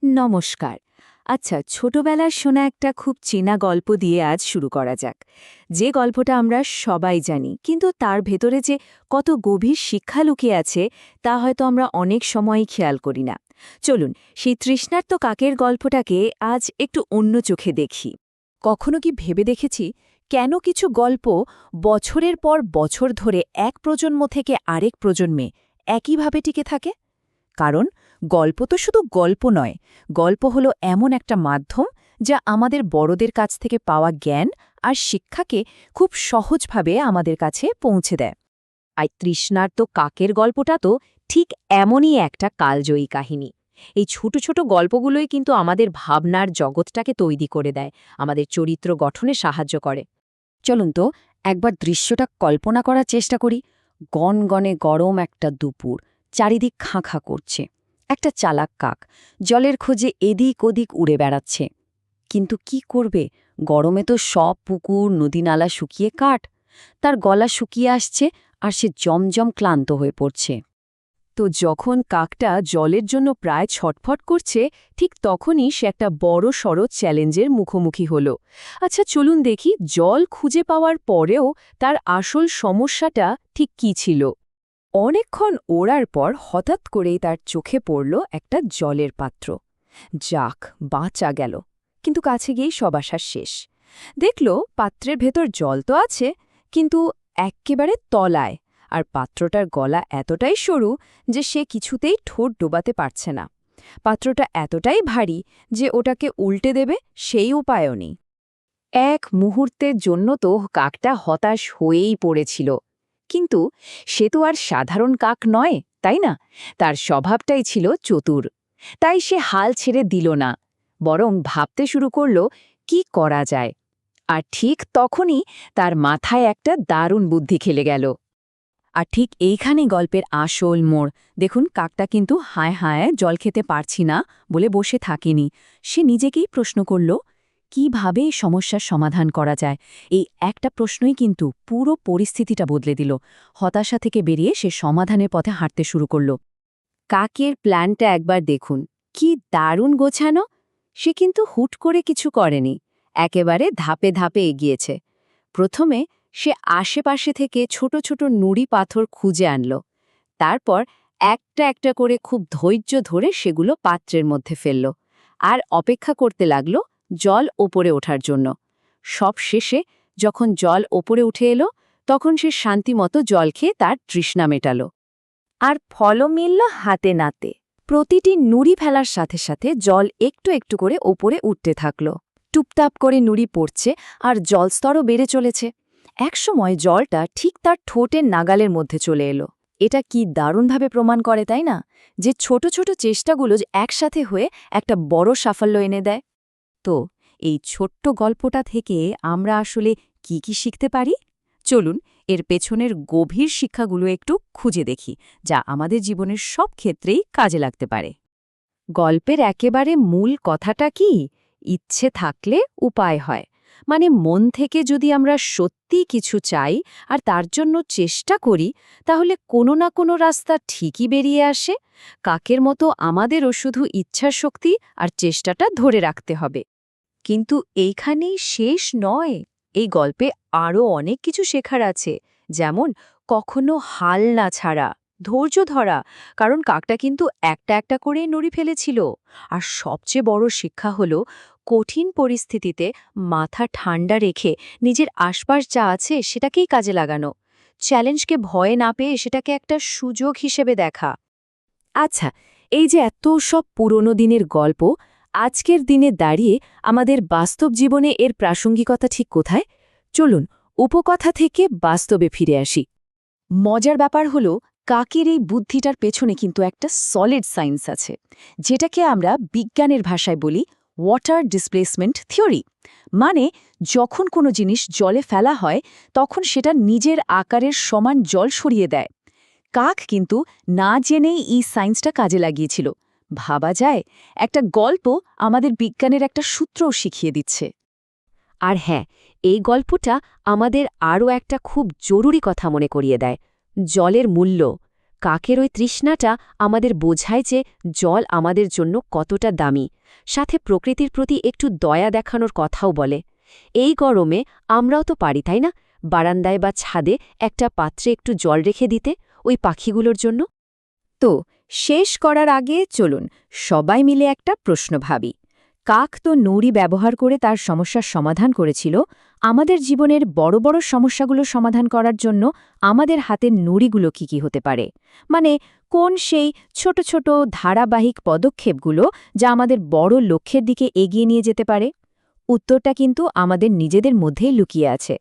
নমস্কার। আচ্ছা, ছোটবেলার শোনা একটা খুব চেনা গল্প দিয়ে আজ শুরু করা যাক। যে গল্পটা আমরা সবাই জানি, কিন্তু তার ভেতরে যে কত গভীর শিক্ষা লুকিয়ে আছে তা হয়তো আমরা অনেক সময়ই খেয়াল করি না। চলুন, সেই তৃষ্ণার্ত কাকের গল্পটাকে আজ একটু অন্য চোখে দেখি। কখনো কি ভেবে দেখেছি কেন কিছু গল্প বছরের পর বছর ধরে এক প্রজন্ম থেকে আরেক প্রজন্মে একইভাবে টিকে থাকে? কারণ গল্প তো শুধু গল্প নয়, গল্প হলো এমন একটা মাধ্যম যা আমাদের বড়দের কাছ থেকে পাওয়া জ্ঞান আর শিক্ষাকে খুব সহজভাবে আমাদের কাছে পৌঁছে দেয়। আর তৃষ্ণার্ত কাকের গল্পটা তো ঠিক এমনই একটা কালজয়ী কাহিনী। এই ছোট ছোট গল্পগুলোই কিন্তু আমাদের ভাবনার জগৎটাকে তৈরি করে দেয়, আমাদের চরিত্র গঠনে সাহায্য করে। চলুন তো একবার দৃশ্যটা কল্পনা করার চেষ্টা করি। গনগনে গরম একটা দুপুর, চারিদিক খাঁ খাঁ করছে। একটা চালাক কাক জলের খোঁজে এদিক ওদিক উড়ে বেড়াচ্ছে। কিন্তু কি করবে, গরমে তো সব পুকুর নদীনালা শুকিয়ে কাঠ। তার গলা শুকিয়ে আসছে আর সে জমজম ক্লান্ত হয়ে পড়ছে। তো যখন কাকটা জলের জন্য প্রায় ছটফট করছে, ঠিক তখনই সে একটা বড় সড় চ্যালেঞ্জের মুখোমুখি হল। আচ্ছা, চলুন দেখি জল খুঁজে পাওয়ার পরেও তার আসল সমস্যাটা ঠিক কী ছিল। অনেকক্ষণ ওড়ার পর হঠাৎ করেই তার চোখে পড়ল একটা জলের পাত্র। যাক, বাঁচা গেল। কিন্তু কাছে গিয়েই সব আশা শেষ। দেখল পাত্রের ভেতর জল তো আছে, কিন্তু এক্কেবারে তলায়, আর পাত্রটার গলা এতটাই সরু যে সে কিছুতেই ঠোঁট ডোবাতে পারছে না। পাত্রটা এতটাই ভারী যে ওটাকে উল্টে দেবে সেই উপায়ও নেই। এক মুহূর্তের জন্য তো কাকটা হতাশ হয়েই পড়েছিল। কিন্তু সে তো আর সাধারণ কাক নয়, তাই না? তার স্বভাবটাই ছিল চতুর। তাই সে হাল ছেড়ে দিল না, বরং ভাবতে শুরু করল কি করা যায়। আর ঠিক তখনই তার মাথায় একটা দারুণ বুদ্ধি খেলে গেল। আর ঠিক এইখানেই গল্পের আসল মোড়। দেখুন, কাকটা কিন্তু হায় হায় জল খেতে পারছি না বলে বসে থাকেনি। সে নিজেকেই প্রশ্ন করল, কিভাবে এই সমস্যার সমাধান করা যায়। এই একটা প্রশ্নই কিন্তু পুরো পরিস্থিতিটা বদলে দিল। হতাশা থেকে বেরিয়ে সে সমাধানের পথে হাঁটতে শুরু করল। কাকের প্ল্যানটা একবার দেখুন, কি দারুণ গোছানো। সে কিন্তু হুট করে কিছু করেনি, একেবারে ধাপে ধাপে এগিয়েছে। প্রথমে সে আশেপাশে থেকে ছোট ছোট নুড়ি পাথর খুঁজে আনল। তারপর একটা একটা করে খুব ধৈর্য ধরে সেগুলো পাত্রের মধ্যে ফেলল, আর অপেক্ষা করতে লাগল জল ওপরে ওঠার জন্য। সব শেষে যখন জল ওপরে উঠে এলো, তখন সে শান্তিমতো জল খেয়ে তার তৃষ্ণা মেটাল। আর ফলও মিলল হাতে নাতে। প্রতিটি নুড়ি ফেলার সাথে সাথে জল একটু একটু করে ওপরে উঠতে থাকল। টুপটাপ করে নুড়ি পড়ছে আর জলস্তরও বেড়ে চলেছে। একসময় জলটা ঠিক তার ঠোঁটের নাগালের মধ্যে চলে এলো। এটা কি দারুণভাবে প্রমাণ করে, তাই না, যে ছোট ছোট চেষ্টাগুলো একসাথে হয়ে একটা বড় সাফল্য এনে দেয়। তো এই ছোট্ট গল্পটা থেকে আমরা আসলে কি কি শিখতে পারি? চলুন এর পেছনের গভীর শিক্ষাগুলো একটু খুঁজে দেখি, যা আমাদের জীবনের সব ক্ষেত্রেই কাজে লাগতে পারে। গল্পের একেবারে মূল কথাটা কি? ইচ্ছে থাকলে উপায় হয়। মানে মন থেকে যদি আমরা সত্যি কিছু চাই আর তার জন্য চেষ্টা করি, তাহলে কোনো না কোনো রাস্তা ঠিকই বেরিয়ে আসে। কাকের মতো আমাদেরও শুধু ইচ্ছাশক্তি আর চেষ্টাটা ধরে রাখতে হবে। কিন্তু এইখানেই শেষ নয়। এই গল্পে আরও অনেক কিছু শেখার আছে, যেমন কখনো হাল না ছাড়া, ধৈর্য ধরা, কারণ কাকটা কিন্তু একটা একটা করে নুড়ি ফেলেছিল। আর সবচেয়ে বড় শিক্ষা হলো কঠিন পরিস্থিতিতে মাথা ঠান্ডা রেখে নিজের আশপাশ যা আছে সেটাকেই কাজে লাগানো। চ্যালেঞ্জকে ভয় না পেয়ে সেটাকে একটা সুযোগ হিসেবে দেখা। আচ্ছা, এই যে এত সব পুরনো দিনের গল্প, আজকের দিনে দাঁড়িয়ে আমাদের বাস্তব জীবনে এর প্রাসঙ্গিকতা ঠিক কোথায়? চলুন উপকথা থেকে বাস্তবে ফিরে আসি। মজার ব্যাপার হলো, কাকের এই বুদ্ধিটার পেছনে কিন্তু একটা সলিড সায়েন্স আছে, যেটাকে আমরা বিজ্ঞানের ভাষায় বলি ওয়াটার ডিসপ্লেসমেন্ট থিওরি। মানে যখন কোনো জিনিস জলে ফেলা হয়, তখন সেটা নিজের আকারের সমান জল সরিয়ে দেয়। কাক কিন্তু না জেনেই এই সায়েন্সটা কাজে লাগিয়েছিল। ভাবা যায়, একটা গল্প আমাদের বিজ্ঞানের একটা সূত্রও শিখিয়ে দিচ্ছে। আর হ্যাঁ, এই গল্পটা আমাদের আরও একটা খুব জরুরি কথা মনে করিয়ে দেয়, জলের মূল্য। কাকের ওই তৃষ্ণাটা আমাদের বোঝায় যে জল আমাদের জন্য কতটা দামি, সাথে প্রকৃতির প্রতি একটু দয়া দেখানোর কথাও বলে। এই গরমে আমরাও তো পারি, তাই না, বারান্দায় বা ছাদে একটা পাত্রে একটু জল রেখে দিতে ওই পাখিগুলোর জন্য। তো শেষ করার আগে চলুন সবাই মিলে একটা প্রশ্ন ভাবি। কাক তো নুড়ি ব্যবহার করে তার সমস্যার সমাধান করেছিল। আমাদের জীবনের বড় বড় সমস্যাগুলো সমাধান করার জন্য আমাদের হাতের নুড়িগুলো কি হতে পারে? মানে কোন সেই ছোট ছোট ধারাবাহিক পদক্ষেপগুলো যা আমাদের বড় লক্ষ্যের দিকে এগিয়ে নিয়ে যেতে পারে? উত্তরটা কিন্তু আমাদের নিজেদের মধ্যেই লুকিয়ে আছে।